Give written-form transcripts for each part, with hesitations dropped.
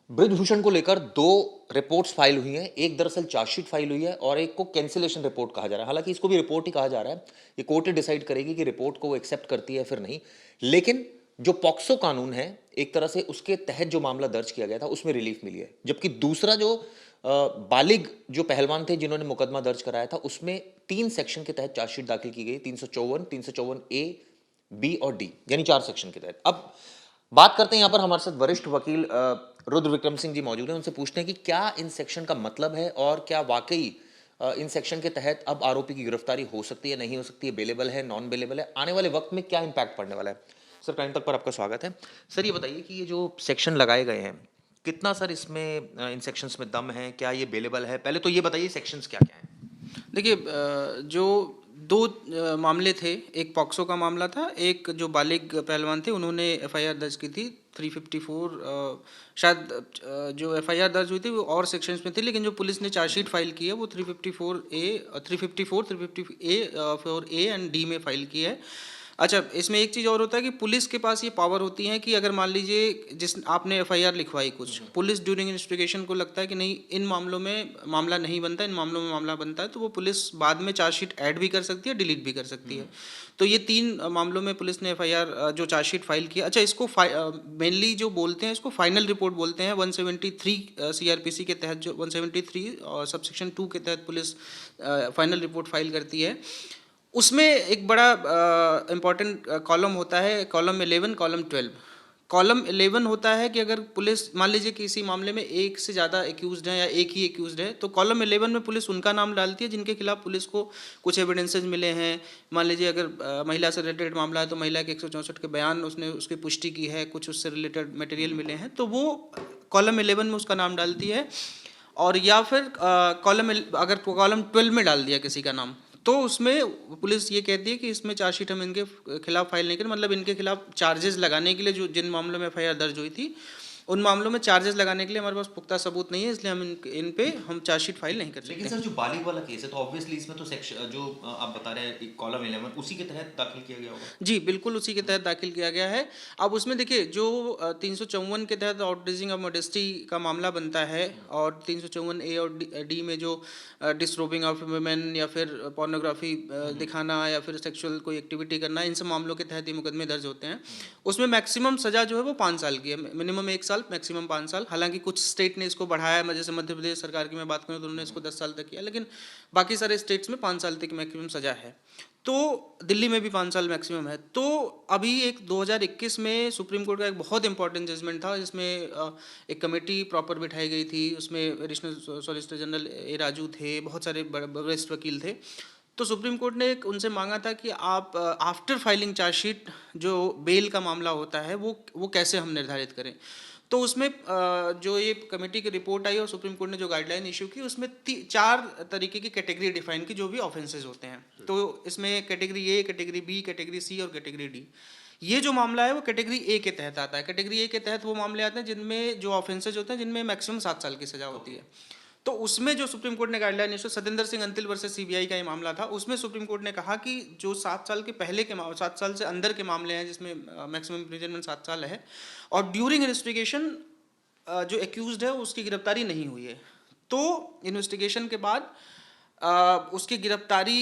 ब्रिजभूषण को लेकर दो रिपोर्ट्स फाइल हुई हैं। एक दरअसल चार्जशीट फाइल हुई है और एक को कैंसिलेशन रिपोर्ट कहा जा रहा है। हालांकि इसको भी रिपोर्ट ही कहा जा रहा है। ये कोर्ट ही डिसाइड करेगी कि रिपोर्ट को वो एक्सेप्ट करती है फिर नहीं। लेकिन जो पॉक्सो कानून है, एक तरह से उसके तहत जो मामला दर्ज किया गया था उसमें रिलीफ मिली है। जबकि दूसरा जो बालिग जो पहलवान थे जिन्होंने मुकदमा दर्ज कराया था, उसमें 3 सेक्शन के तहत चार्जशीट दाखिल की गई, 354, 354 ए, बी और डी, यानी 4 सेक्शन के तहत। अब बात करते हैं, यहाँ पर हमारे साथ वरिष्ठ वकील रुद्र विक्रम सिंह जी मौजूद हैं। उनसे पूछते हैं कि क्या इन सेक्शन का मतलब है और क्या वाकई इन सेक्शन के तहत अब आरोपी की गिरफ्तारी हो सकती है, नहीं हो सकती है, बेलेबल है, नॉन बेलेबल है, आने वाले वक्त में क्या इंपैक्ट पड़ने वाला है। सर, टाइम तक पर आपका स्वागत है। सर, ये बताइए कि ये जो सेक्शन लगाए गए हैं, कितना सर इसमें इन सेक्शंस में दम है, क्या ये बेलेबल है? पहले तो ये बताइए सेक्शंस क्या क्या हैं। देखिए, जो दो मामले थे, एक पॉक्सो का मामला था, एक जो बालिग पहलवान थे उन्होंने एफआईआर दर्ज की थी 354। शायद जो एफआईआर दर्ज हुई थी वो और सेक्शंस में थी, लेकिन जो पुलिस ने चार्जशीट फाइल की है वो 354 ए, 354, 350 ए, 4 ए एंड डी में फाइल की है। अच्छा, इसमें एक चीज़ और होता है कि पुलिस के पास ये पावर होती है कि अगर मान लीजिए जिस आपने एफआईआर लिखवाई, कुछ पुलिस ड्यूरिंग इन्वेस्टिगेशन को लगता है कि नहीं, इन मामलों में मामला नहीं बनता, इन मामलों में मामला बनता है, तो वो पुलिस बाद में चार्जशीट ऐड भी कर सकती है, डिलीट भी कर सकती है। तो ये 3 मामलों में पुलिस ने एफआईआर जो चार्जशीट फाइल किया। अच्छा, इसको मेनली जो बोलते हैं इसको फाइनल रिपोर्ट बोलते हैं। 173 सीआरपीसी के तहत, जो 173 और सबसेक्शन 2 के तहत पुलिस फाइनल रिपोर्ट फाइल करती है। उसमें एक बड़ा इम्पॉर्टेंट कॉलम होता है, कॉलम 11, कॉलम 12। कॉलम 11 होता है कि अगर पुलिस मान लीजिए किसी मामले में एक से ज़्यादा एक्यूज्ड हैं या एक ही एक्यूज्ड है, तो कॉलम 11 में पुलिस उनका नाम डालती है जिनके खिलाफ पुलिस को कुछ एविडेंसेज मिले हैं। मान लीजिए अगर महिला से रिलेटेड मामला है तो महिला के 164 के बयान उसने उसकी पुष्टि की है, कुछ उससे रिलेटेड मटेरियल मिले हैं, तो वो कॉलम 11 में उसका नाम डालती है। और या फिर अगर कॉलम 12 में डाल दिया किसी का नाम, तो उसमें पुलिस ये कहती है कि इसमें चार्जशीट हम इनके खिलाफ फाइल नहीं करें, मतलब इनके खिलाफ चार्जेस लगाने के लिए जो जिन मामलों में एफआईआर दर्ज हुई थी उन मामलों में चार्जेस लगाने के लिए हमारे पास पुख्ता सबूत नहीं है, इसलिए हम इन पे हम चार्जशीट फाइल नहीं कर सकते। लेकिन सर, जो बालिग वाला केस है तो ऑब्वियसली इसमें तो सेक्शन जो आप बता रहे हैं कॉलम 11 उसी के तहत दाखिल किया गया होगा। जी, बिल्कुल उसी के तहत दाखिल किया गया है। अब उसमें देखिए, जो 354 के तहत आउटरीचिंग ऑफ मॉडेस्टी का मामला बनता है, और 354 ए और डी में जो डिसरोबिंग ऑफ वुमेन या फिर पोर्नोग्राफी दिखाना या फिर सेक्सुअल कोई एक्टिविटी करना, इन सब मामलों के तहत ये मुकदमे दर्ज होते हैं। उसमें मैक्सिमम सज़ा जो है वो 5 साल की है, मिनिमम 1 साल, मैक्सिमम 5 साल। हालांकि कुछ स्टेट ने इसको बढ़ाया है, जैसे मध्य प्रदेश सरकार की मैं बात करूँ तो उन्होंने इसको 10 साल तक किया, लेकिन बाकी सारे स्टेट्स में 5 साल तक मैक्सिमम सज़ा है। तो दिल्ली में भी 5 साल मैक्सिमम है। तो अभी एक 2021 में सुप्रीम कोर्ट का एक बहुत इंपॉर्टेंट जजमेंट था, जिसमें एक कमेटी प्रॉपर बिठाई गई थी। उसमें additional solicitor general A Raju थे, बहुत सारे वरिष्ठ वकील थे। तो सुप्रीम कोर्ट ने उनसे मांगा था कि आप आफ्टर फाइलिंग चार्जशीट जो बेल का मामला होता है वो कैसे हम निर्धारित करें। तो उसमें जो ये कमेटी की रिपोर्ट आई और सुप्रीम कोर्ट ने जो गाइडलाइन इशू की, उसमें 4 तरीके की कैटेगरी डिफाइन की जो भी ऑफेंसेज होते हैं। तो इसमें category A, category B, category C और कैटेगरी डी। ये जो मामला है वो कैटेगरी ए के तहत आता है। कैटेगरी ए के तहत वो मामले आते हैं जिनमें जो ऑफेंसेज होते हैं जिनमें मैक्सिमम 7 साल की सजा होती है। तो उसमें जो सुप्रीम कोर्ट ने guideline issue, Satendra Singh Antil versus CBI का ये मामला था, उसमें सुप्रीम कोर्ट ने कहा कि जो 7 साल के पहले के 7 साल से अंदर के मामले हैं जिसमें मैक्सिमम इम्प्रिजनमेंट 7 साल है, और ड्यूरिंग इन्वेस्टिगेशन जो एक्यूज्ड है उसकी गिरफ्तारी नहीं हुई है, तो इन्वेस्टिगेशन के बाद उसकी गिरफ्तारी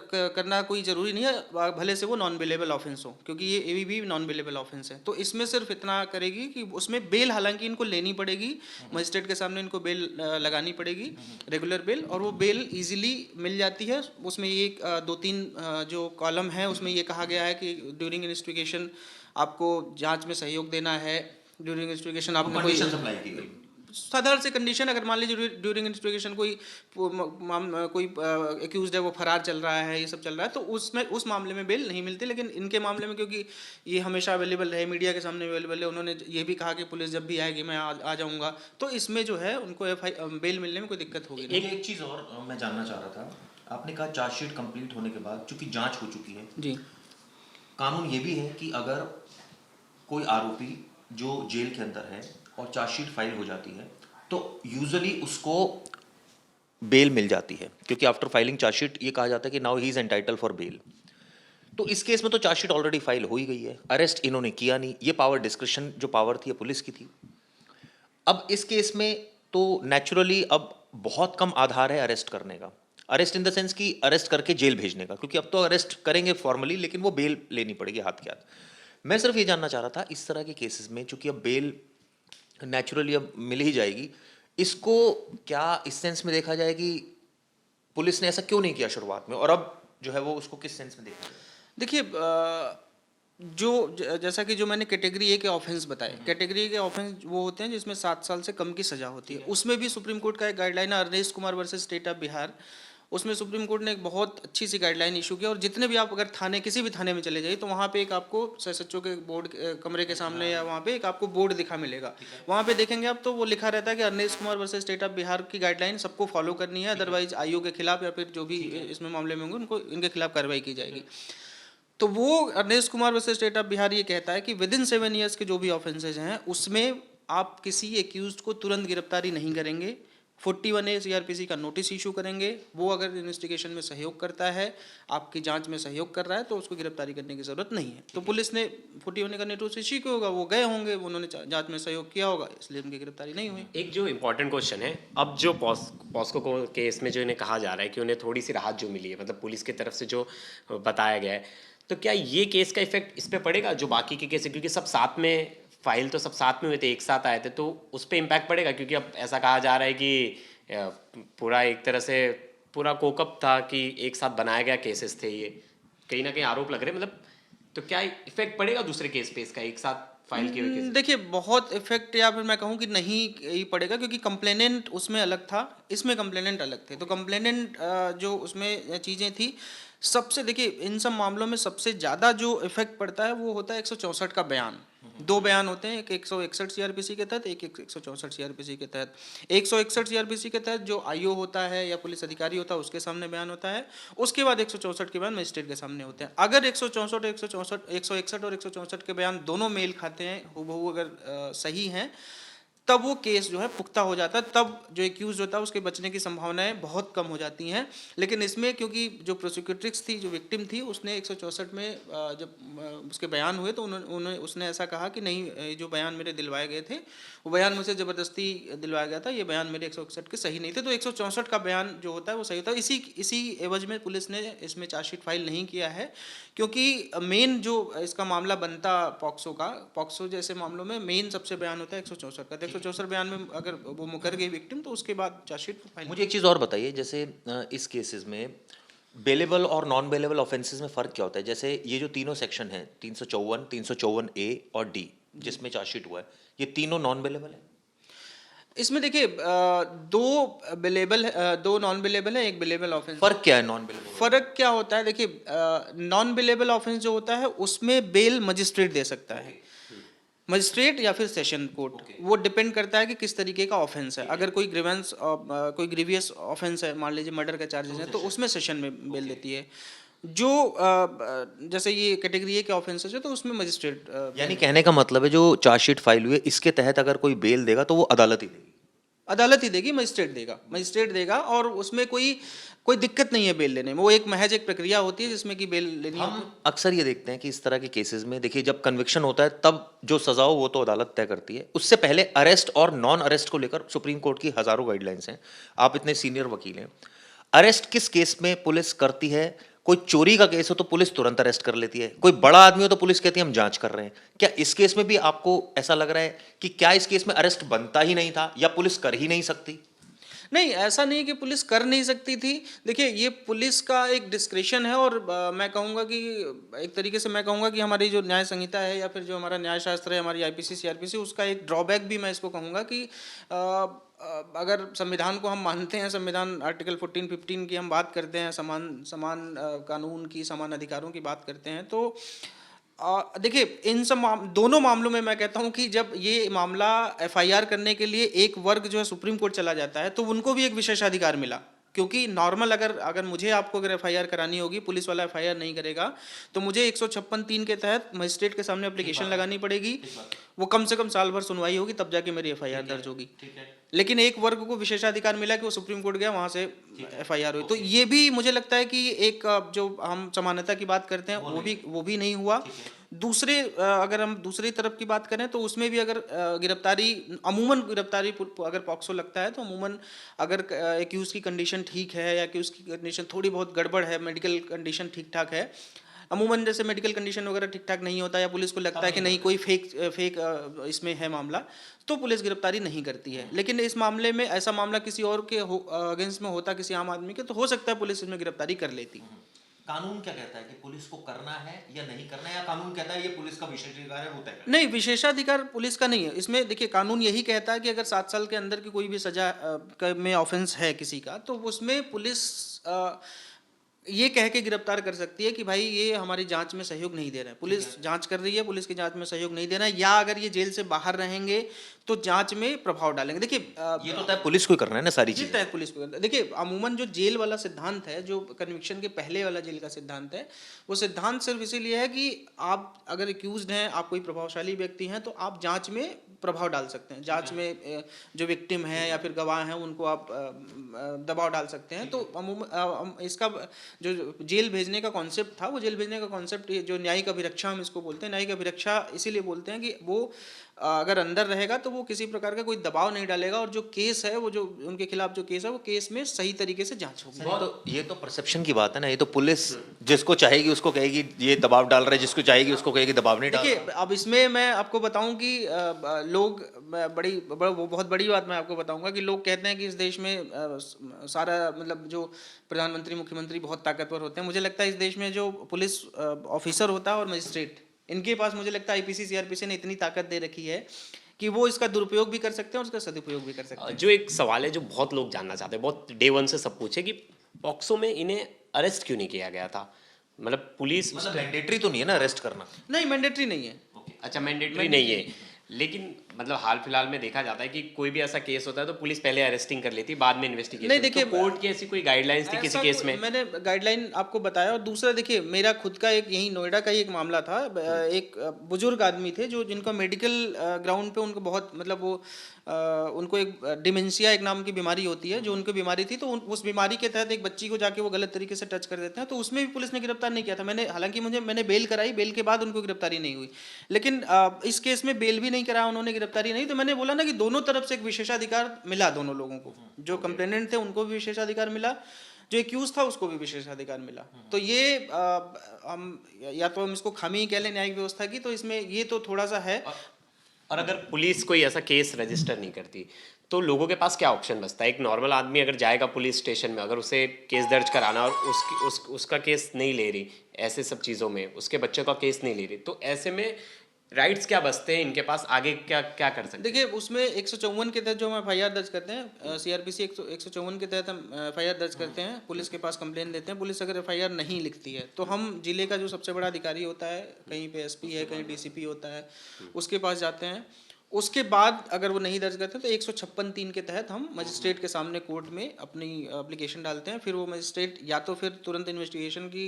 करना कोई ज़रूरी नहीं है, भले से वो नॉन बेलेबल ऑफेंस हो, क्योंकि ये एबीबी नॉन बेलेबल ऑफेंस है। तो इसमें सिर्फ इतना करेगी कि उसमें बेल हालांकि इनको लेनी पड़ेगी, मजिस्ट्रेट के सामने इनको बेल लगानी पड़ेगी, रेगुलर बेल, और वो बेल इजीली मिल जाती है। उसमें ये 2-3 जो कॉलम है उसमें ये कहा गया है कि ड्यूरिंग इन्वेस्टिगेशन आपको जांच में सहयोग देना है। ड्यूरिंग इन्वेस्टिगेशन आपने कोई सप्लाई की गई साधारण से कंडीशन, अगर मान लीजिए ड्यूरिंग इन्वेस्टिगेशन कोई एक्यूज्ड है वो फरार चल रहा है, ये सब चल रहा है, तो उसमें उस मामले में बेल नहीं मिलती। लेकिन इनके मामले में क्योंकि ये हमेशा अवेलेबल है, मीडिया के सामने अवेलेबल है, उन्होंने ये भी कहा कि पुलिस जब भी आएगी मैं आ जाऊँगा, तो इसमें जो है उनको बेल मिलने में कोई दिक्कत होगी नहीं। एक चीज़ और मैं जानना चाह रहा था। आपने कहा चार्जशीट कंप्लीट होने के बाद, चूंकि जांच हो चुकी है, जी, कानून ये भी है कि अगर कोई आरोपी जो जेल के अंदर है और चार्जशीट फाइल हो जाती है तो यूजुअली उसको बेल मिल जाती है, क्योंकि आफ्टर फाइलिंग चार्जशीट ये कहा जाता है कि now he is entitle for bail. तो इस केस में तो चार्जशीट ऑलरेडी फाइल हो ही गई है, अरेस्ट इन्होंने किया नहीं, ये पावर डिस्क्रिप्शन जो पावर थी ये पुलिस की थी। अब इस केस में तो नेचुरली अब बहुत कम आधार है अरेस्ट करने का, अरेस्ट इन द सेंस कि अरेस्ट करके जेल भेजने का, क्योंकि अब तो अरेस्ट करेंगे फॉर्मली लेकिन वो बेल लेनी पड़ेगी हाथ के हाथ। मैं सिर्फ ये जानना चाह रहा था इस तरह के केसेस में, चूंकि अब बेल नेचुरली अब मिल ही जाएगी, इसको क्या इस सेंस में देखा जाए कि पुलिस ने ऐसा क्यों नहीं किया शुरुआत में, और अब जो है वो उसको किस सेंस में देखा जाए? देखिए जैसा कि जो मैंने कैटेगरी ए के ऑफेंस बताए, कैटेगरी ए के ऑफेंस वो होते हैं जिसमें 7 साल से कम की सजा होती है। उसमें भी सुप्रीम कोर्ट का एक गाइडलाइन है, Arnesh Kumar versus state of Bihar. उसमें सुप्रीम कोर्ट ने एक बहुत अच्छी सी गाइडलाइन इशू किया, और जितने भी आप अगर थाने, किसी भी थाने में चले जाइए तो वहाँ पे एक आपको SHO के बोर्ड कमरे के सामने या वहाँ पे एक आपको बोर्ड दिखा मिलेगा। वहाँ पे देखेंगे आप तो वो लिखा रहता है कि Arnesh Kumar versus state of Bihar की गाइडलाइन सबको फॉलो करनी है, अदरवाइज आईओ के खिलाफ या फिर जो भी इसमें मामले में होंगे उनको इनके खिलाफ कार्रवाई की जाएगी। तो वो Arnesh Kumar versus state of Bihar ये कहता है कि विद इन 7 ईयर्स के जो भी ऑफेंसेज हैं उसमें आप किसी एक्यूज्ड को तुरंत गिरफ्तारी नहीं करेंगे, 41A CRPC का नोटिस इशू करेंगे। वो अगर इन्वेस्टिगेशन में सहयोग करता है, आपकी जांच में सहयोग कर रहा है, तो उसको गिरफ्तारी करने की जरूरत नहीं है। तो पुलिस ने 41A का नोटिस इशू किया होगा, वो गए होंगे, उन्होंने जांच में सहयोग किया होगा, इसलिए उनकी गिरफ्तारी नहीं हुई। एक जो इम्पोर्टेंट क्वेश्चन है, अब जो पॉस्को केस में जो इन्हें कहा जा रहा है कि उन्हें थोड़ी सी राहत जो मिली है, मतलब पुलिस की तरफ से जो बताया गया है, तो क्या ये केस का इफेक्ट इस पे पड़ेगा जो बाकी के केस है? क्योंकि सब साथ में, फाइल तो सब साथ में हुए थे, एक साथ आए थे, तो उस पर इम्पैक्ट पड़ेगा? क्योंकि अब ऐसा कहा जा रहा है कि पूरा एक तरह से पूरा कोकअप था कि एक साथ बनाया गया केसेस थे, ये कहीं ना कहीं आरोप लग रहे हैं, मतलब तो क्या इफेक्ट पड़ेगा दूसरे केस पे इसका, एक साथ फाइल किए हुए केस? देखिए बहुत इफेक्ट, या फिर मैं कहूँ कि नहीं ही पड़ेगा, क्योंकि कंप्लेनेंट उसमें अलग था, इसमें कंप्लेनेंट अलग थे। तो कंप्लेनेंट जो उसमें चीज़ें थी, सबसे देखिए इन सब मामलों में सबसे ज़्यादा जो इफेक्ट पड़ता है वो होता है 164 का बयान। दो बयान होते हैं, एक 161 CRPC के तहत, एक 164 CRPC के तहत। 161 CRPC के तहत जो आईओ होता है या पुलिस अधिकारी होता है उसके सामने बयान होता है, उसके बाद 164 के बयान मजिस्ट्रेट के सामने होते हैं। अगर 161 और 164 के बयान दोनों मेल खाते हैं, हूबहू अगर सही हैं, तब वो केस जो है पुख्ता हो जाता है, तब जो एक्यूज होता है उसके बचने की संभावनाएं बहुत कम हो जाती हैं। लेकिन इसमें क्योंकि जो प्रोसिक्यूट्रिक्स थी, जो विक्टिम थी, उसने 164 में जब उसके बयान हुए तो उसने ऐसा कहा कि नहीं, ये जो बयान मेरे दिलवाए गए थे वो बयान मुझसे ज़बरदस्ती दिलवाया गया था, ये बयान मेरे 161 के सही नहीं थे। तो 164 का बयान जो होता है वो सही होता है। इसी एवज में पुलिस ने इसमें चार्जशीट फाइल नहीं किया है, क्योंकि मेन जो इसका मामला बनता पॉक्सो जैसे मामलों में मेन सबसे बयान होता है 164 का। 164 बयान में अगर वो मुकर गई विक्टिम तो उसके बाद चार्जशीट फाइल। मुझे एक चीज़ और बताइए, जैसे इस केसेस में बेलेबल और नॉन बेलेबल ऑफेंसेस में फ़र्क क्या होता है? जैसे ये जो तीनों सेक्शन हैं, 354, 354A और D, जिसमें चार्जशीट हुआ है, ये तीनों नॉन बेलेबल है? इसमें देखिए दो नॉन बिलेबल है, एक बिलेबल ऑफेंस। फ़र्क क्या है नॉन बेलेबल? फर्क क्या होता है, देखिए नॉन बिलेबल ऑफेंस जो होता है उसमें बेल मजिस्ट्रेट दे सकता है, मजिस्ट्रेट या फिर सेशन कोर्ट। वो डिपेंड करता है कि किस तरीके का ऑफेंस है। अगर कोई कोई ग्रीवियस ऑफेंस है, मान लीजिए मर्डर का चार्जेस है, तो उसमें सेशन में बेल देती है। जो जैसे ये कैटेगरी ए के ऑफेंसेस है तो उसमें मजिस्ट्रेट। यानी कहने का मतलब है जो चार्जशीट फाइल हुई है इसके तहत अगर कोई बेल देगा तो वो अदालत ही देगी? अदालत ही देगी, मजिस्ट्रेट देगा, और उसमें कोई दिक्कत नहीं है बेल लेने में। वो एक महज एक प्रक्रिया होती है जिसमें कि बेल लेनी होती है। अक्सर ये देखते हैं कि इस तरह के केसेस में, देखिए जब कन्विक्शन होता है तब जो सजा हो वो तो अदालत तय करती है, उससे पहले अरेस्ट और नॉन अरेस्ट को लेकर सुप्रीम कोर्ट की हजारों गाइडलाइंस हैं। आप इतने सीनियर वकील हैं, अरेस्ट किस केस में पुलिस करती है? कोई चोरी का केस हो तो पुलिस तुरंत अरेस्ट कर लेती है, कोई बड़ा आदमी हो तो पुलिस कहती है हम जांच कर रहे हैं। क्या इस केस में भी आपको ऐसा लग रहा है कि क्या इस केस में अरेस्ट बनता ही नहीं था या पुलिस कर ही नहीं सकती? नहीं, ऐसा नहीं कि पुलिस कर नहीं सकती थी। देखिए ये पुलिस का एक डिस्क्रिशन है, और मैं कहूँगा कि एक तरीके से मैं कहूँगा कि हमारी जो न्याय संहिता है या फिर जो हमारा न्याय शास्त्र है, हमारी IPC CRPC, उसका एक ड्रॉबैक भी मैं इसको कहूँगा कि अगर संविधान को हम मानते हैं, संविधान आर्टिकल 14-15 की हम बात करते हैं, समान कानून की, समान अधिकारों की बात करते हैं, तो देखिए इन सब दोनों मामलों में मैं कहता हूं कि जब ये मामला FIR करने के लिए एक वर्ग जो है सुप्रीम कोर्ट चला जाता है तो उनको भी एक विशेषाधिकार मिला। क्योंकि नॉर्मल अगर मुझे आपको अगर FIR करानी होगी, पुलिस वाला FIR नहीं करेगा, तो मुझे 156(3) के तहत मजिस्ट्रेट के सामने एप्लीकेशन लगानी पड़ेगी। वो कम से कम साल भर सुनवाई होगी, तब जाके मेरी FIR दर्ज होगी। लेकिन एक वर्ग को विशेषाधिकार मिला कि वो सुप्रीम कोर्ट गया, वहाँ से FIR हुई। तो ये भी मुझे लगता है कि एक जो हम समानता की बात करते हैं वो भी नहीं हुआ। अगर हम दूसरी तरफ की बात करें तो उसमें भी अगर अमूमन गिरफ्तारी अगर पॉक्सो लगता है तो अमूमन अगर एक्यूज की कंडीशन ठीक है या एक्यूज की कंडीशन थोड़ी बहुत गड़बड़ है, मेडिकल कंडीशन ठीक ठाक है, अमूमन जैसे मेडिकल कंडीशन वगैरह ठीक ठाक नहीं होता या पुलिस को लगता है कि नहीं कोई फेक इसमें है मामला, तो पुलिस गिरफ्तारी नहीं करती है। लेकिन इस मामले में ऐसा मामला किसी और के अगेंस्ट में होता, किसी आम आदमी के, तो हो सकता है पुलिस इसमें गिरफ्तारी कर लेती। कानून क्या कहता है कि पुलिस को करना है या नहीं करना है, या कानून कहता है ये पुलिस का विशेषाधिकार है, वो तय करे? नहीं, विशेषाधिकार पुलिस का नहीं है इसमें। देखिए, कानून यही कहता है कि अगर 7 साल के अंदर की कोई भी सजा में ऑफेंस है किसी का, तो उसमें पुलिस ये कह के गिरफ्तार कर सकती है कि भाई ये हमारी जांच में सहयोग नहीं दे रहे हैं, पुलिस जांच कर रही है, पुलिस की जांच में सहयोग नहीं दे रहा है, या अगर ये जेल से बाहर रहेंगे तो जांच में प्रभाव डालेंगे। देखिए, ये तो तय पुलिस को ही करना है ना सारी चीजें। तय पुलिस को। देखिए, अमूमन जो जेल वाला सिद्धांत है, जो कन्विक्शन के पहले वाला जेल का सिद्धांत है, वो सिद्धांत सिर्फ इसीलिए है कि आप अगर एक्यूज्ड हैं, आप कोई प्रभावशाली व्यक्ति हैं, तो आप जांच में प्रभाव डाल सकते हैं, जांच में जो विक्टिम है या फिर गवाह हैं उनको आप दबाव डाल सकते हैं। तो अमूमन इसका जो जेल भेजने का कॉन्सेप्ट था, वो जेल भेजने का कॉन्सेप्ट, जो न्यायिक अभिरक्षा हम इसको बोलते हैं, न्यायिक अभिरक्षा इसीलिए बोलते हैं कि वो अगर अंदर रहेगा तो वो किसी प्रकार का कोई दबाव नहीं डालेगा, और जो केस है, वो जो उनके खिलाफ जो केस है, वो केस में सही तरीके से जांच होगी। तो ये तो परसेप्शन की बात है ना, ये तो पुलिस जिसको चाहेगी उसको कहेगी ये दबाव डाल रहा है, जिसको चाहेगी उसको कहेगी दबाव नहीं डाल रहा। देखिए, अब इसमें मैं आपको बताऊं कि लोग बहुत बड़ी बात मैं आपको बताऊंगा कि लोग कहते हैं कि इस देश में सारा मतलब जो प्रधानमंत्री, मुख्यमंत्री बहुत ताकतवर होते हैं। मुझे लगता है इस देश में जो पुलिस ऑफिसर होता है और मजिस्ट्रेट, इनके पास मुझे लगता है आईपीसी सीआरपीसी ने इतनी ताकत दे रखी है कि वो इसका दुरुपयोग भी कर सकते हैं और उसका सदुपयोग भी कर सकते हैं। जो एक सवाल है जो बहुत लोग जानना चाहते हैं, बहुत डे वन से सब पूछे कि पॉक्सो में इन्हें अरेस्ट क्यों नहीं किया गया था? मतलब पुलिस मतलब मैंडेटरी तो नहीं है ना अरेस्ट करना? नहीं, मैंडेटरी नहीं है। अच्छा, मैंडेटरी नहीं है, लेकिन मतलब हाल फिलहाल में देखा जाता है कि कोई भी ऐसा केस होता है तो पुलिस पहले अरेस्टिंग कर लेती है, बाद में इन्वेस्टिगेशन। नहीं, देखिए, तो कोर्ट की ऐसी कोई गाइडलाइंस थी किसी केस में? मैंने गाइडलाइन आपको बताया। और दूसरा, देखिए, मेरा खुद का एक यही नोएडा का ही एक मामला था। एक बुजुर्ग आदमी थे जो जिनका मेडिकल ग्राउंड पे उनको बहुत मतलब वो उनको एक डिमेंशिया एक नाम की बीमारी होती है, जो उनको बीमारी थी, तो उस बीमारी के तहत एक बच्ची को जाके वो गलत तरीके से टच कर देते हैं, तो उसमें भी पुलिस ने गिरफ्तार नहीं किया था। हालांकि मैंने बेल कराई, बेल के बाद उनको गिरफ्तारी नहीं हुई, लेकिन इस केस में बेल भी नहीं कराया उन्होंने, गिरफ्तारी नहीं। तो मैंने बोला ना कि दोनों तरफ से एक विशेषाधिकार मिला दोनों लोगों को, जो कंप्लेनेंट थे उनको भी विशेषाधिकार मिला, जो एक्यूज था उसको भी विशेषाधिकार मिला। तो ये हम या तो हम इसको खामी कह लें न्यायिक व्यवस्था की, तो इसमें ये तो थोड़ा सा है। और अगर पुलिस कोई ऐसा केस रजिस्टर नहीं करती तो लोगों के पास क्या ऑप्शन बचता है? एक नॉर्मल आदमी अगर जाएगा पुलिस स्टेशन में, अगर उसे केस दर्ज कराना और उसका केस नहीं ले रही, ऐसे सब चीज़ों में उसके बच्चे का केस नहीं ले रही, तो ऐसे में राइट्स क्या बचते हैं इनके पास? आगे क्या क्या कर सकते हैं? देखिए, उसमें 154 के तहत जो हम एफआईआर दर्ज करते हैं, सीआरपीसी 154 के तहत हम एफआईआर दर्ज करते हैं, पुलिस के पास कंप्लेन देते हैं। पुलिस अगर एफआईआर नहीं लिखती है तो हम जिले का जो सबसे बड़ा अधिकारी होता है, कहीं पे एसपी है, कहीं डीसीपी होता है, उसके पास जाते हैं। उसके बाद अगर वो नहीं दर्ज करते तो 156(3) के तहत हम मजिस्ट्रेट के सामने कोर्ट में अपनी एप्लीकेशन डालते हैं। फिर वो मजिस्ट्रेट या तो फिर तुरंत इन्वेस्टिगेशन की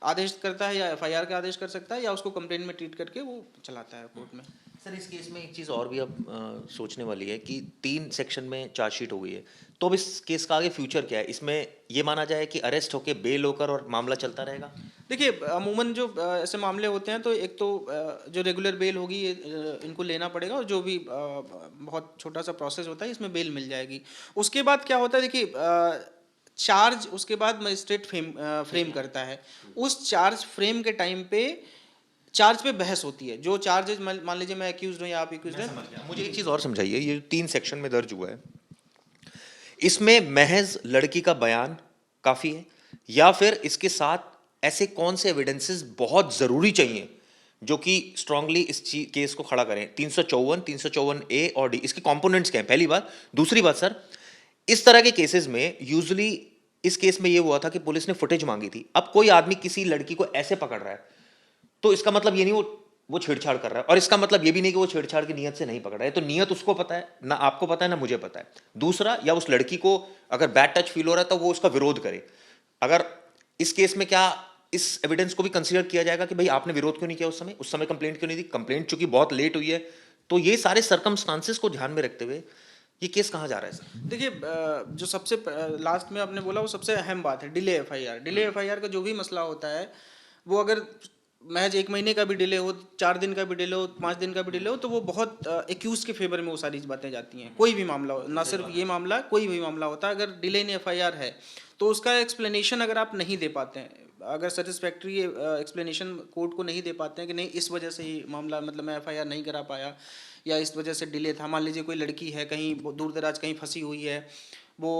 आदेश करता है, या एफआईआर का आदेश कर सकता है, या उसको कंप्लेंट में ट्रीट करके वो चलाता है कोर्ट में। सर, इस केस में एक चीज़ और भी अब सोचने वाली है कि 3 सेक्शन में चार्जशीट हो गई है, तो अब इस केस का आगे फ्यूचर क्या है? इसमें ये माना जाए कि अरेस्ट होके बेल होकर और मामला चलता रहेगा? देखिए, अमूमन जो ऐसे मामले होते हैं तो एक तो जो रेगुलर बेल होगी इनको लेना पड़ेगा, और जो भी बहुत छोटा सा प्रोसेस होता है इसमें बेल मिल जाएगी। उसके बाद क्या होता है, देखिए, चार्ज उसके बाद मजिस्ट्रेट फ्रेम करता है। उस चार्ज फ्रेम के टाइम पे चार्ज पे बहस होती है। जो चार्जेज मान लीजिए मैं एक्यूज हूँ या आप एक्यूज हैं। मुझे एक चीज़ और समझाइए, ये 3 सेक्शन में दर्ज हुआ है, इसमें महज लड़की का बयान काफ़ी है, या फिर इसके साथ ऐसे कौन से एविडेंसेस बहुत ज़रूरी चाहिए जो कि स्ट्रांगली इस केस को खड़ा करें? 354, 354A और D, इसके कंपोनेंट्स क्या हैं? पहली बात। दूसरी बात, सर, इस तरह के केसेस में यूजुअली इस केस में ये हुआ था कि पुलिस ने फुटेज मांगी थी। अब कोई आदमी किसी लड़की को ऐसे पकड़ रहा है तो इसका मतलब ये नहीं वो छेड़छाड़ कर रहा है, और इसका मतलब ये भी नहीं कि वो छेड़छाड़ की नियत से नहीं पकड़ रहा है। तो नियत उसको पता है ना, आपको पता है ना मुझे पता है। दूसरा, या उस लड़की को अगर बैड टच फील हो रहा है तो वो उसका विरोध करे। अगर इस केस में क्या इस एविडेंस को भी कंसीडर किया जाएगा कि भाई आपने विरोध क्यों नहीं किया उस समय कंप्लेंट क्यों नहीं दी? कंप्लेंट चूंकि बहुत लेट हुई है, तो ये सारे सर्कमस्टांसेस को ध्यान में रखते हुए ये केस कहाँ जा रहा है सर? देखिए, जो सबसे लास्ट में आपने बोला वो सबसे अहम बात है, डिले एफआईआर। डिले एफआईआर का जो भी मसला होता है, वो अगर महज 1 महीने का भी डिले हो, 4 दिन का भी डिले हो, 5 दिन का भी डिले हो, तो वो बहुत एक्यूज के फेवर में वो सारी बातें जाती हैं। कोई भी मामला हो, ना सिर्फ ये मामला, कोई भी मामला होता है, अगर डिले इन एफआईआर है तो उसका एक्सप्लेनेशन अगर आप नहीं दे पाते हैं, अगर सेटिस्फैक्ट्री एक्सप्लेनेशन कोर्ट को नहीं दे पाते हैं कि नहीं इस वजह से ही मामला, मतलब मैं एफआईआर नहीं करा पाया या इस वजह से डिले था। मान लीजिए कोई लड़की है कहीं दूर दराज कहीं फंसी हुई है, वो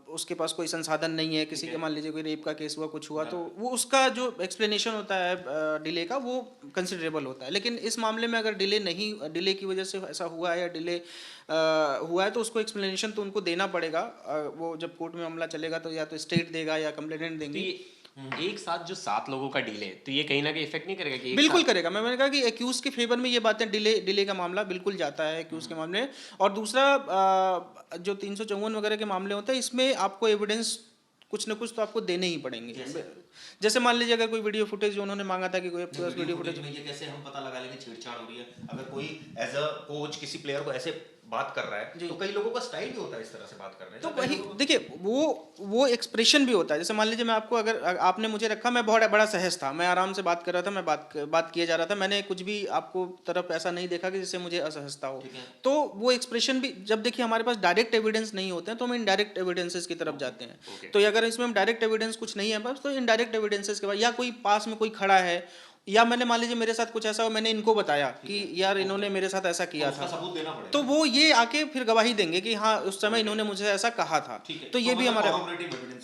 उसके पास कोई संसाधन नहीं है, किसी के मान लीजिए कोई रेप का केस हुआ, कुछ हुआ, तो वो उसका जो एक्सप्लेनेशन होता है डिले का, वो कंसिडरेबल होता है। लेकिन इस मामले में अगर डिले की वजह से ऐसा हुआ है या डिले हुआ है तो उसको एक्सप्लेनेशन तो उनको देना पड़ेगा। वो जब कोर्ट में मामला चलेगा तो या तो स्टेट देगा या कंप्लेनेंट तो देंगे। ये एक साथ जो 7 लोगों का डील है, तो ये कहीं ना कहीं इफेक्ट नहीं करेगा कि एक बिल्कुल साथ? करेगा। मैंने कहा कि एक्यूज के फेवर में ये बातें, डिले का मामला बिल्कुल जाता है एक्यूज के मामले में। और दूसरा जो 354 वगैरह के मामले होते हैं, इसमें आपको एविडेंस कुछ न कुछ तो आपको देने ही पड़ेंगे। जैसे मान लीजिए अगर कोई वीडियो फुटेज जो उन्होंने मांगा था कि कोई आपके पास वीडियो फुटेज में, ये कैसे हम पता लगा लेंगे छेड़छाड़ हो रही है? अगर कोई एज अ कोच किसी प्लेयर को ऐसे बात कर रहा है, तो कई लोगों का स्टाइल भी होता है इस तरह से बात करने का। तो वही देखिए, वो एक्सप्रेशन भी होता है। जैसे मान लीजिए मैं आपको, अगर आपने मुझे रखा, मैं बहुत बड़ा सहज था, मैं आराम से बात कर रहा था, मैं बात किए जा रहा था, मैंने कुछ भी आपको तरफ ऐसा नहीं देखा कि जिससे मुझे असहजता हो, तो वो एक्सप्रेशन भी, जब देखिए हमारे पास डायरेक्ट एविडेंस नहीं होते हैं तो हम इनडायरेक्ट एविडेंसेस की तरफ जाते हैं। तो अगर इसमें हम डायरेक्ट एविडेंस कुछ नहीं है बस, तो इनडायरेक्ट एविडेंसेस के बाद, या कोई पास में कोई खड़ा है, या मैंने मान लीजिए मेरे साथ कुछ ऐसा हो, मैंने इनको बताया कि यार इन्होंने मेरे साथ ऐसा किया था, सबूत देना पड़ेगा। तो वो ये आके फिर गवाही देंगे कि हाँ उस समय इन्होंने मुझे ऐसा कहा था। तो ये भी हमारा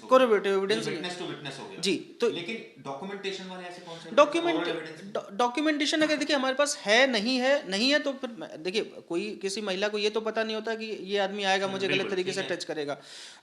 कोरोबोरेटिव एविडेंस, विटनेस टू विटनेस हो गया जी। तो लेकिन डॉक्यूमेंटेशन वाले ऐसे कौन से डॉक्यूमेंटेशन अगर देखिए हमारे पास है नहीं है तो फिर देखिए, कोई किसी महिला को ये तो पता नहीं होता कि ये आदमी आएगा मुझे गलत तरीके से टच करेगा,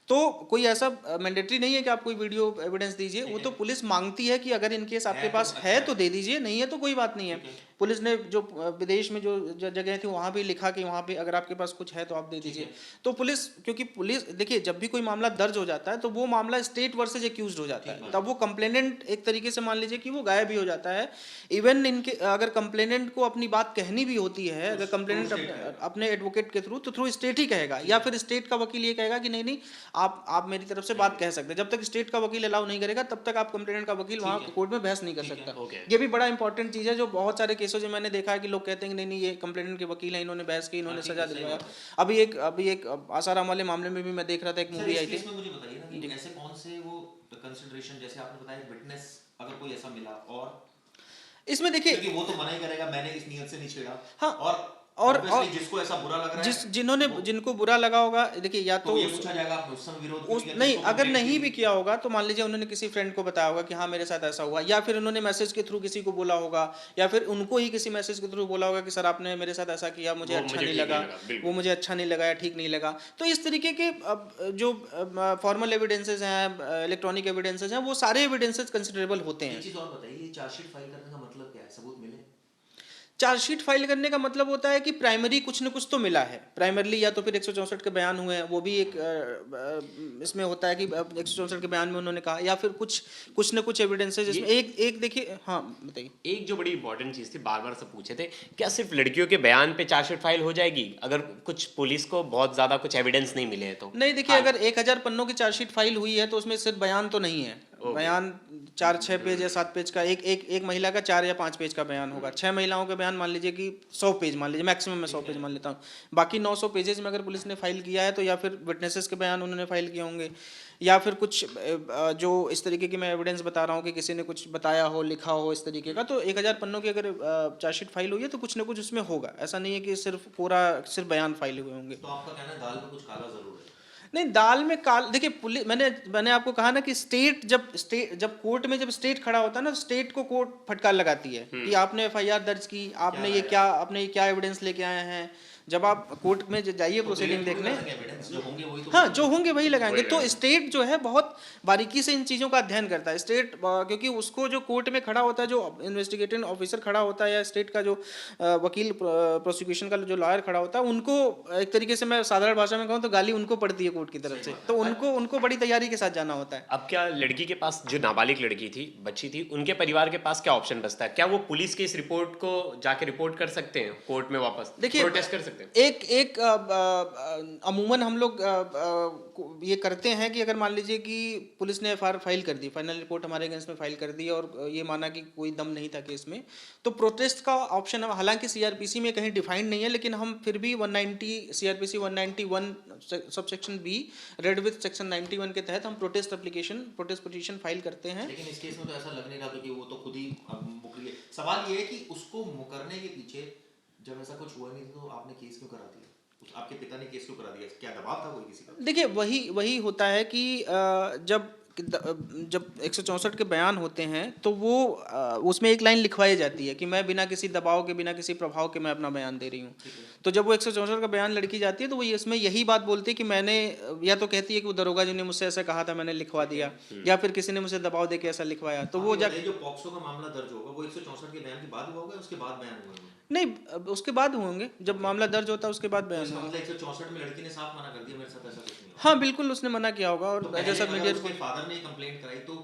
तो कोई ऐसा मैंडेटरी नहीं है कि आप कोई वीडियो एविडेंस दीजिए। वो तो पुलिस मांगती है कि अगर इनकेस आपके पास है तो दे दीजिए, नहीं है तो कोई बात नहीं है। पुलिस ने जो विदेश में जो जगह थी वहाँ भी लिखा कि वहाँ पे अगर आपके पास कुछ है तो आप दे दीजिए। तो पुलिस, क्योंकि पुलिस देखिए जब भी कोई मामला दर्ज हो जाता है तो वो मामला स्टेट वर्सेज एक्यूज्ड हो जाता है, तब वो कंप्लेनेंट एक तरीके से मान लीजिए कि वो गायब भी हो जाता है। इवन इनके अगर कंप्लेनेंट को अपनी बात कहनी भी होती है, अगर कंप्लेनेंट अपने एडवोकेट के थ्रू, तो थ्रू स्टेट ही कहेगा, या फिर स्टेट का वकील ये कहेगा कि नहीं नहीं आप मेरी तरफ से बात कह सकते हैं। जब तक स्टेट का वकील अलाउ नहीं करेगा तब तक आप कंप्लेनेंट का वकील वहाँ कोर्ट में बहस नहीं कर सकता। ये भी बड़ा इंपॉर्टेंट चीज़ है, जो बहुत सारे केसों में मैंने देखा है कि लोग कहते हैं कि नहीं ये कंप्लेनेंट के वकील हैं, इन्होंने बहस की, इन्होंने सजा दिलवाया। अभी एक आसाराम वाले मामले में भी मैं देख रहा था, एक मूवी आई थी। मुझे बताइए ना कि ऐसे कौन से वो कंसिडरेशन, जैसे आपने बताया विटनेस अगर कोई ऐसा मिला, और इसमें देखिए, क्योंकि वो तो मना ही करेगा मैंने इस नियत से नहीं छेड़ा। हाँ, और जिसको ऐसा बुरा लग रहा है, जिनको बुरा लगा होगा, देखिए या तो ये पूछा जाएगा आपने उस समय विरोध क्यों किया? नहीं, अगर नहीं भी किया होगा तो मान लीजिए उन्होंने किसी फ्रेंड को बताया होगा कि हाँ मेरे साथ ऐसा हुआ, या फिर उन्होंने मैसेज के थ्रू किसी को बोला होगा, या फिर उनको ही किसी मैसेज के थ्रू बोला होगा कि सर आपने मेरे साथ ऐसा किया, मुझे अच्छा नहीं लगा, वो मुझे अच्छा नहीं लगा या ठीक नहीं लगा। तो इस तरीके के जो फॉर्मल एविडेंसेज हैं, इलेक्ट्रॉनिक एविडेंसेज हैं, वो सारे एविडेंसेज कंसिडरेबल होते हैं। एक चीज और बताइए, चार्जशीट फाइल करने का मतलब क्या है? सबूत मिले? चार्जशीट फाइल करने का मतलब होता है कि प्राइमरी कुछ न कुछ तो मिला है, प्राइमरली, या तो फिर 164 के बयान हुए हैं, वो भी एक इसमें होता है कि 164 के बयान में उन्होंने कहा, या फिर कुछ न कुछ एविडेंस है जिसमें एक देखिए, हाँ बताइए। एक जो बड़ी इंपॉर्टेंट चीज़ थी, बार बार सब पूछे थे, क्या सिर्फ लड़कियों के बयान पे चार्जशीट फाइल हो जाएगी अगर कुछ पुलिस को बहुत ज़्यादा कुछ एविडेंस नहीं मिले हैं तो? नहीं देखिए, अगर 1000 पन्नों की चार्जशीट फाइल हुई है तो उसमें सिर्फ बयान तो नहीं है। बयान 4-6 पेज या 7 पेज का, एक महिला का 4 या 5 पेज का बयान होगा। 6 महिलाओं के बयान मान लीजिए कि 100 पेज, मान लीजिए मैक्सिमम मैं 100 पेज मान लेता हूँ। बाकी 900 पेजेस में अगर पुलिस ने फाइल किया है तो या फिर विटनेसेस के बयान उन्होंने फाइल किए होंगे, या फिर कुछ जो इस तरीके की मैं एविडेंस बता रहा हूँ कि किसी ने कुछ बताया हो, लिखा हो इस तरीके का, तो 1000 पन्नों की अगर चार्जशीट फाइल हुई है तो कुछ ना कुछ उसमें होगा। ऐसा नहीं है कि सिर्फ बयान फाइल हुए होंगे। तो आपका कहना है दाल में कुछ काला जरूर है? नहीं, दाल में काल, देखिए पुलिस, मैंने आपको कहा ना कि जब कोर्ट में जब स्टेट खड़ा होता है ना, तो स्टेट को कोर्ट फटकार लगाती है कि आपने एफआईआर दर्ज की, आपने ये क्या एविडेंस लेके आए हैं। जब आप कोर्ट में जाइए प्रोसीडिंग देखने, हाँ जो होंगे वही लगाएंगे। तो स्टेट जो है बहुत बारीकी से इन चीज़ों का अध्ययन करता है स्टेट, क्योंकि उसको जो कोर्ट में खड़ा होता है, जो इन्वेस्टिगेटिंग ऑफिसर खड़ा होता है, या स्टेट का जो वकील, प्रोसिक्यूशन का जो लॉयर खड़ा होता है, उनको एक तरीके से मैं साधारण भाषा में कहूँ तो गाली उनको पड़ती है कोर्ट की तरफ से, तो उनको बड़ी तैयारी के साथ जाना होता है। अब क्या लड़की के पास, जो नाबालिग लड़की थी, बच्ची थी, उनके परिवार के पास क्या ऑप्शन बचता है? क्या वो पुलिस की इस रिपोर्ट को जाके रिपोर्ट कर सकते हैं कोर्ट में वापस, देखिए प्रोटेस्ट कर सकते सकते हैं? एक अमूमन हम लोग ये करते हैं कि अगर मान लीजिए कि पुलिस ने एफआईआर फाइल कर दी, फाइनल रिपोर्ट हमारे अगेंस्ट में फाइल कर दी और ये माना कि कोई दम नहीं था केस में, तो प्रोटेस्ट का ऑप्शन है। हालांकि सीआरपीसी में कहीं डिफाइंड नहीं है, लेकिन हम फिर भी 190 CrPC 191 sub section B read with section 91 के तहत हम प्रोटेस्ट पिटीशन फाइल करते हैं। लेकिन इस केस में तो ऐसा लग नहीं रहा, क्योंकि वो तो खुद ही अब मुकरी है। सवाल ये है कि उसको मुकरने के पीछे जब ऐसा कुछ हुआ नहीं तो आपने केस क्यों करा दिया? आपके पिता ने केस क्यों करा दिया? क्या दबाव था कोई किसी का? देखिए वही होता है कि जब 164 के बयान होते हैं तो वो उसमें एक लाइन लिखवाई जाती है कि मैं बिना किसी दबाव के, बिना किसी प्रभाव के मैं अपना बयान दे रही हूँ। तो जब वो 164 का बयान लड़की जाती है तो वो इसमें यही बात बोलती है कि मैंने, या तो कहती है कि वो दरोगा जी ने मुझसे ऐसा कहा था, मैंने लिखवा दिया, या फिर किसी ने मुझे दबाव देके ऐसा लिखवाया। तो वो जाके जो पॉक्सो का मामला दर्ज होगा वो 164 के बयान के बाद हुआ होगा, उसके बाद बयान हुआ होगा? नहीं, उसके बाद होंगे, जब मामला दर्ज होता है उसके बाद बयान इसका होगा। मतलब 164 में लड़की ने साफ मना कर दिया मेरे साथ ऐसा कुछ नहीं हुआ। हाँ बिल्कुल, उसने मना किया होगा। और तो जैसा पहले मीडिया अगर उसके फादर ने कंप्लेंट कराई तो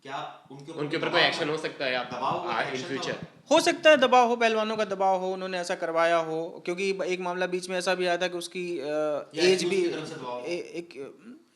क्या उनके ऊपर कोई एक्शन हो सकता है दबाव इन फ्यूचर? हो सकता है दबाव हो, पहलवानों का दबाव हो, उन्होंने ऐसा करवाया हो, क्योंकि एक मामला बीच में ऐसा भी आया था कि उसकी एज भी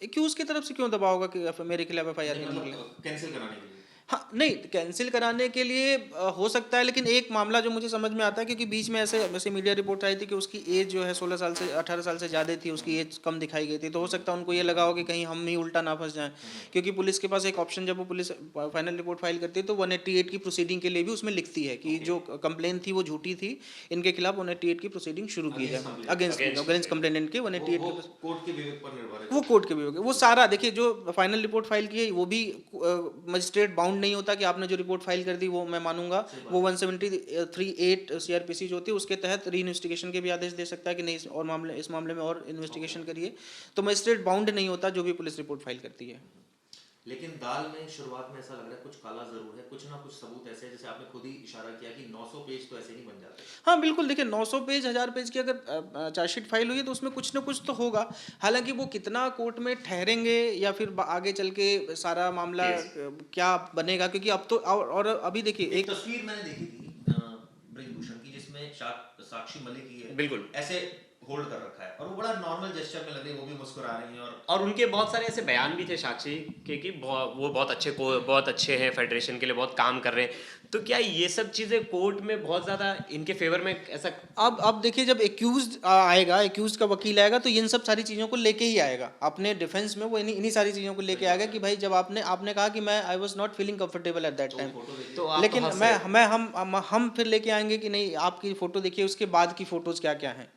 एक्यूज की तरफ से क्यों दबाव होगा कि मेरे खिलाफ एफआईआर नहीं निकली? कैंसिल कराने के लिए? हाँ नहीं, कैंसिल कराने के लिए हो सकता है, लेकिन एक मामला जो मुझे समझ में आता है, क्योंकि बीच में वैसे मीडिया रिपोर्ट आई थी कि उसकी एज जो है 16 साल से 18 साल से ज़्यादा थी, उसकी एज कम दिखाई गई थी। तो हो सकता है उनको ये लगा हो कि कहीं हम ही उल्टा ना फंस जाएं, क्योंकि पुलिस के पास एक ऑप्शन, जब वो पुलिस फाइनल रिपोर्ट फाइल करती है तो 188 की प्रोसीडिंग के लिए भी उसमें लिखती है कि जो कंप्लेन थी वो झूठी थी, इनके खिलाफ 188 की प्रोसीडिंग शुरू की जाए अगेंस्ट कंप्लेनेंट के 188 के। कोर्ट के विवेक पर निर्भर है। वो कोर्ट के विवेक है। वो सारा देखिए, जो फाइनल रिपोर्ट फाइल की है वो भी मजिस्ट्रेट बाउंड नहीं होता कि आपने जो रिपोर्ट फाइल कर दी वो मैं मानूंगा। वो 173(8) सीआरपीसी जो होती है उसके तहत री इन्वेस्टिगेशन के भी आदेश दे सकता है कि नहीं और इस मामले में और इन्वेस्टिगेशन करिए। तो मजिस्ट्रेट बाउंड नहीं होता जो भी पुलिस रिपोर्ट फाइल करती है। लेकिन दाल में शुरुआत में ऐसा लग रहा है कुछ काला जरूर है, कुछ ना कुछ सबूत ऐसे है, जैसे आपने खुद ही इशारा किया कि 900 पेज तो ऐसे नहीं बन जाते। हाँ बिल्कुल, देखिए 900 पेज 1000 पेज की अगर चार्जशीट फाइल हुई है तो उसमें कुछ ना कुछ तो होगा। हालांकि वो कितना कोर्ट में ठहरेंगे या फिर आगे चल के सारा मामला क्या बनेगा, क्योंकि अब तो और अभी देखिए एक तस्वीर मैंने देखी थी ब्रिजभूषण की, जिसमें साक्षी मलिक की है, बिल्कुल ऐसे होल्ड कर रखा है और वो बड़ा नॉर्मल जेस्चर में लग रही है, वो भी मुस्कुरा रही हैं। और उनके बहुत सारे ऐसे बयान भी थे साक्षी के कि वो बहुत अच्छे हैं, फेडरेशन के लिए बहुत काम कर रहे हैं। तो क्या ये सब चीज़ें कोर्ट में बहुत ज़्यादा इनके फेवर में ऐसा? अब देखिए, जब एक्यूज आएगा, एक्यूज का वकील आएगा तो इन सब सारी चीज़ों को लेके ही आएगा अपने डिफेंस में। वो इन्हीं सारी चीज़ों को लेके आएगा कि भाई जब आपने कहा कि मैं I was not feeling comfortable at that time, तो लेकिन हम फिर लेके आएंगे कि नहीं आपकी फ़ोटो देखिए, उसके बाद की फ़ोटोज़ क्या क्या हैं।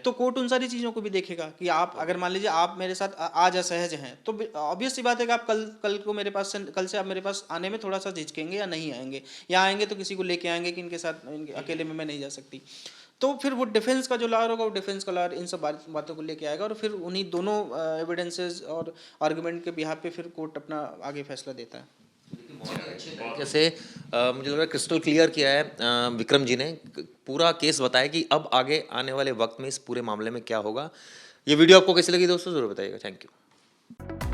तो कोर्ट उन सारी चीज़ों को भी देखेगा कि आप अगर मान लीजिए आप मेरे साथ आज असहज हैं तो ऑब्वियस सी बात है कि आप कल से आप मेरे पास आने में थोड़ा सा झिझकेंगे या नहीं आएंगे, या आएंगे तो किसी को लेके आएंगे कि इनके साथ अकेले में मैं नहीं जा सकती। तो फिर वो डिफेंस का जो लॉयर होगा, वो डिफेंस का लॉयर इन सब बातों को लेके आएगा और फिर उन्हीं दोनों एविडेंसेस और आर्गुमेंट के बिहाफ पे फिर कोर्ट अपना आगे फैसला देता है। बहुत अच्छे तरीके से मुझे लग रहा है क्रिस्टल क्लियर किया है विक्रम जी ने, पूरा केस बताया कि अब आगे आने वाले वक्त में इस पूरे मामले में क्या होगा। ये वीडियो आपको कैसी लगी दोस्तों, जरूर बताइएगा। Thank you.